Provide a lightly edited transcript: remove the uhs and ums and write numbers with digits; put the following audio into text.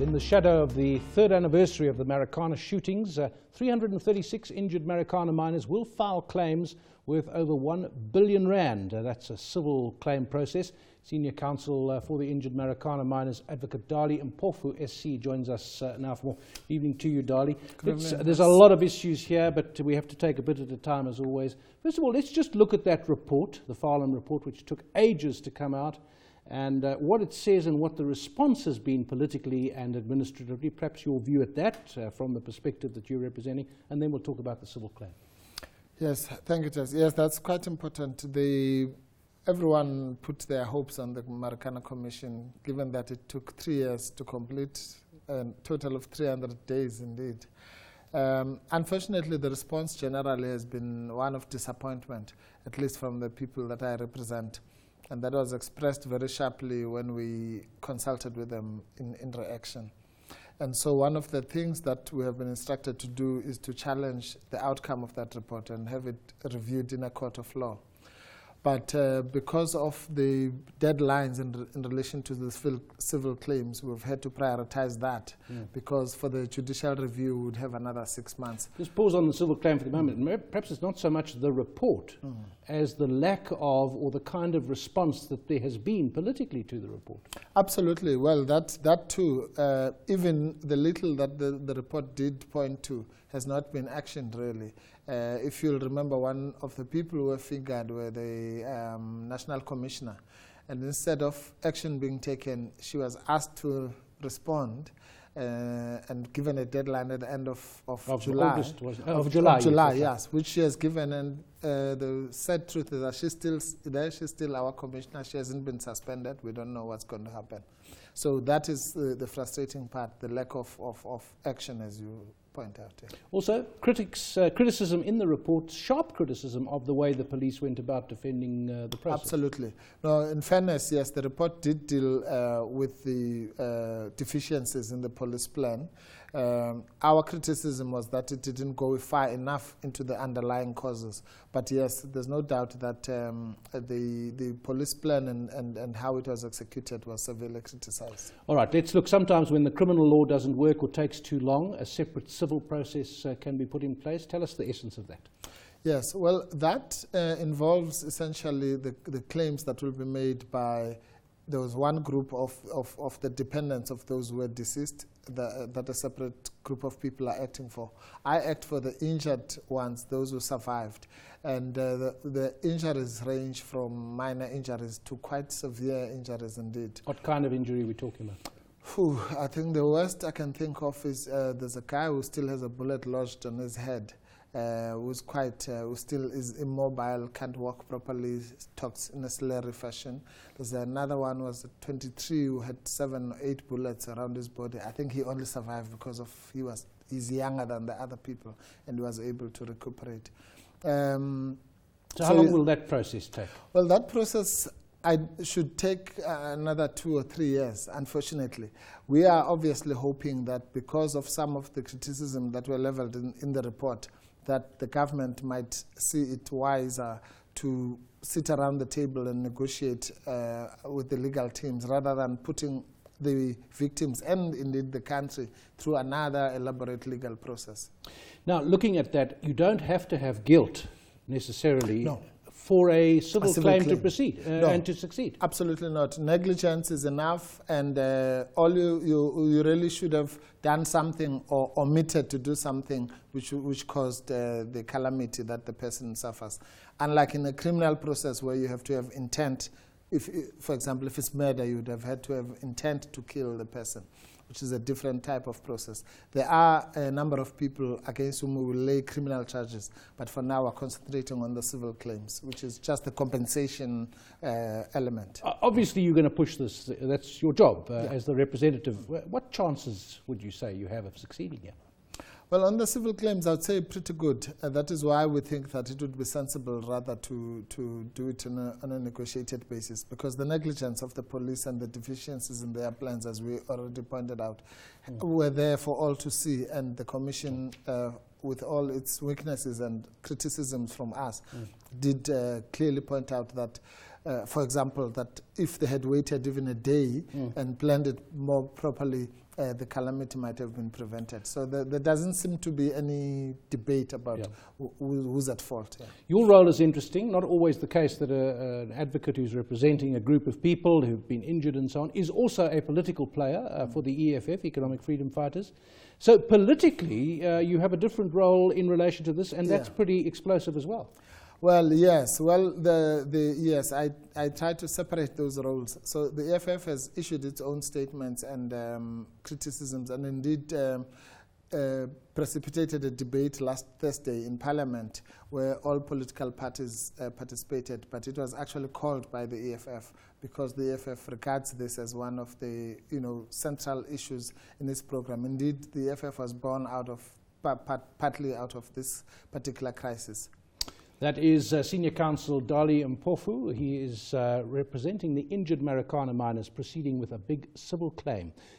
In the shadow of the third anniversary of the Marikana shootings, 336 injured Marikana miners will file claims worth over 1 billion rand. That's a civil claim process. Senior Counsel for the Injured Marikana miners, Advocate Dali Mpofu, SC, joins us now for more. Evening to you, Dali. There's a lot of issues here, but we have to take a bit at a time, as always. First of all, let's just look at that report, the Farlam report, which took ages to come out, and what it says and what the response has been politically and administratively. Perhaps your view at that from the perspective that you're representing, and then we'll talk about the civil claim. Yes, thank you, Jess. Yes, that's quite important. Everyone put their hopes on the Marikana Commission, given that it took 3 years to complete, a total of 300 days indeed. Unfortunately, the response generally has been one of disappointment, at least from the people that I represent. And that was expressed very sharply when we consulted with them in reaction. And so one of the things that we have been instructed to do is to challenge the outcome of that report and have it reviewed in a court of law. But because of the deadlines in relation to the civil claims, we've had to prioritize that because for the judicial review, we would have another 6 months. Just pause on the civil claim for the moment. Perhaps it's not so much the report as the lack of or the kind of response that there has been politically to the report. Absolutely. Well, that too, even the little that the report did point to has not been actioned really. If you'll remember, one of the people who were figured were the National Commissioner. And instead of action being taken, she was asked to respond and given a deadline at the end of July. August, was it? Of July, yes, which she has given. And the sad truth is that she's still there. She's still our commissioner. She hasn't been suspended. We don't know what's going to happen. So that is the frustrating part, the lack of action, as you point out. Yeah. Also, criticism in the report, sharp criticism of the way the police went about defending the process. Absolutely. No, in fairness, yes, the report did deal with the deficiencies in the police plan. Our criticism was that it didn't go far enough into the underlying causes. But yes, there's no doubt that the police plan and how it was executed was severely criticized. All right, let's look. Sometimes when the criminal law doesn't work or takes too long, a separate civil process can be put in place. Tell us the essence of that. Yes, well, that involves essentially the claims that will be made by there was one group of the dependents of those who were deceased that a separate group of people are acting for. I act for the injured ones, those who survived. And the injuries range from minor injuries to quite severe injuries indeed. What kind of injury are we talking about? I think the worst I can think of is there's a guy who still has a bullet lodged on his head. Who still is immobile, can't walk properly, talks in a slurry fashion. There's another one was 23 who had 7 or 8 bullets around his body. I think he only survived because of he's younger than the other people and was able to recuperate. So how long will that process take? Well, that process should take another 2 or 3 years, unfortunately. We are obviously hoping that because of some of the criticism that were leveled in the report, that the government might see it wiser to sit around the table and negotiate with the legal teams rather than putting the victims and indeed the country through another elaborate legal process. Now, looking at that, you don't have to have guilt necessarily. No. For a civil claim to proceed and to succeed. Absolutely not. Negligence is enough, and all you really should have done something or omitted to do something which caused the calamity that the person suffers. Unlike in a criminal process where you have to have intent, for example, if it's murder, you would have had to have intent to kill the person, which is a different type of process. There are a number of people against whom we will lay criminal charges, but for now we're concentrating on the civil claims, which is just the compensation element. Obviously you're going to push this, that's your job as the representative. What chances would you say you have of succeeding here? Well, on the civil claims, I would say pretty good. That is why we think that it would be sensible rather to do it on a negotiated basis, because the negligence of the police and the deficiencies in their plans, as we already pointed out, were there for all to see, and the Commission, with all its weaknesses and criticisms from us, did clearly point out that for example, that if they had waited even a day and planned it more properly, the calamity might have been prevented. So there doesn't seem to be any debate about who's at fault. Yeah. Your role is interesting. Not always the case that an advocate who's representing a group of people who've been injured and so on is also a political player for the EFF, Economic Freedom Fighters. So politically, you have a different role in relation to this, and that's pretty explosive as well. Well, yes. Well, yes, I try to separate those roles. So the EFF has issued its own statements and criticisms, and indeed precipitated a debate last Thursday in Parliament where all political parties participated, but it was actually called by the EFF because the EFF regards this as one of the central issues in this program. Indeed, the EFF was born out of partly out of this particular crisis. That is Senior Counsel Dali Mpofu. He is representing the Injured Marikana miners proceeding with a big civil claim.